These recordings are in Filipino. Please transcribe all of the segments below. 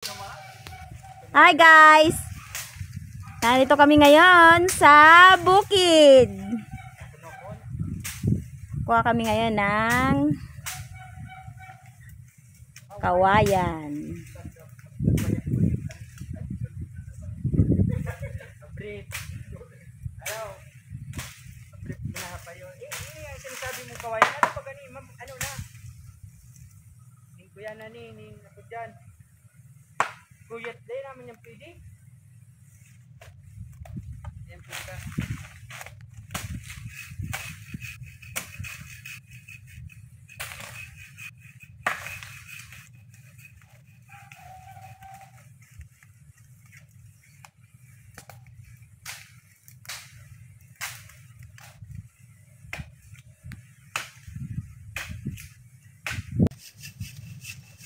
Hi guys! Nandito kami ngayon sa bukid. Kuha kami ngayon ng kawayan. Kuya na ni ako dyan. Kuyat din namin yung pwede. Yan po ka.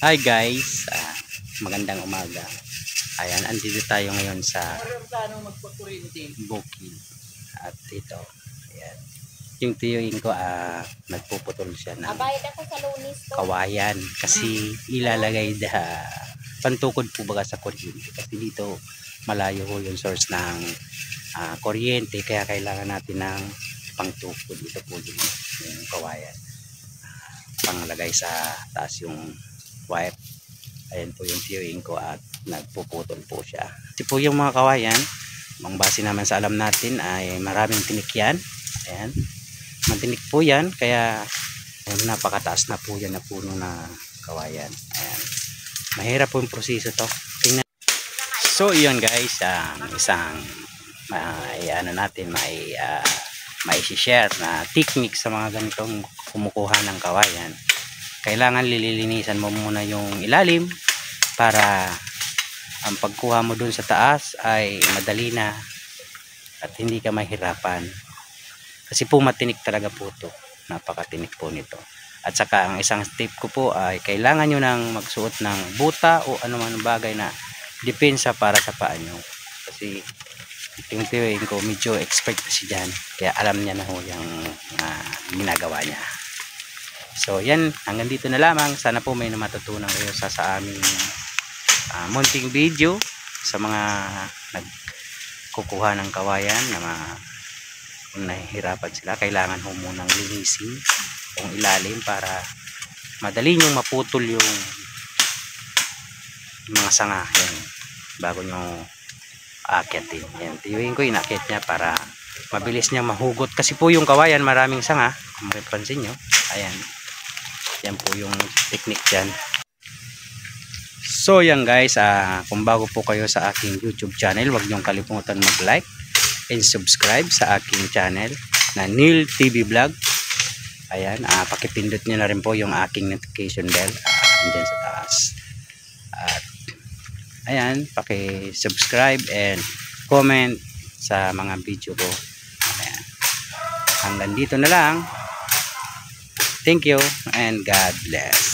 Hi guys, magandang umaga. Ayan, andito tayo ngayon sa bukid. At dito, ayan, yung tiyuin ko nagpuputol siya ng kawayan kasi ilalagay pantukod po baga sa kuryente kasi dito malayo ho yung source ng kuryente kaya kailangan natin ng pangtukod. Ito po yung kawayan, panglagay sa taas yung wire. Ayan po yung tiyuin ko at nagpuputol po siya. Ito po yung mga kawayan, ang base naman sa alam natin ay maraming tinik yan. Ayan, matinik po yan kaya napakataas na po yan na puno na kawayan. Ayan, mahirap po yung proseso to. Tingnan. So yun guys, isang may share na technique sa mga ganitong kumukuha ng kawayan. Kailangan lilinisan mo muna yung ilalim para ang pagkuha mo dun sa taas ay madali na at hindi ka mahirapan. Kasi po matinik talaga po ito. Napakatinik po nito. At saka ang isang tip ko po ay kailangan nyo nang magsuot ng buta o anuman bagay na depensa para sa paa nyo. Kasi yung tiyoin ko medyo expert kasi dyan. Kaya alam niya na ho yung ginagawa niya. So yan, hanggang dito na lamang. Sana po may matutunan kayo sa aming munting video sa mga nagkukuha ng kawayan na kung nahihirapan sila. Kailangan ho munang linisin yung ilalim para madali nyong maputol yung mga sanga yan, bago nyo aakyatin. Yan, tiyuin ko inakyat niya para mabilis niya mahugot kasi po yung kawayan maraming sanga. Kung mapapansin nyo, ayan, yan po yung technique dyan. So yan guys, kung bago po kayo sa aking YouTube channel, huwag niyong kalimutan mag-like and subscribe sa aking channel na Neil TV Vlog. Ayan, pakipindot niyo na rin po yung aking notification bell andyan sa taas. At ayan, paki-subscribe and comment sa mga video ko. Ayan. Hanggang dito na lang. Thank you and God bless.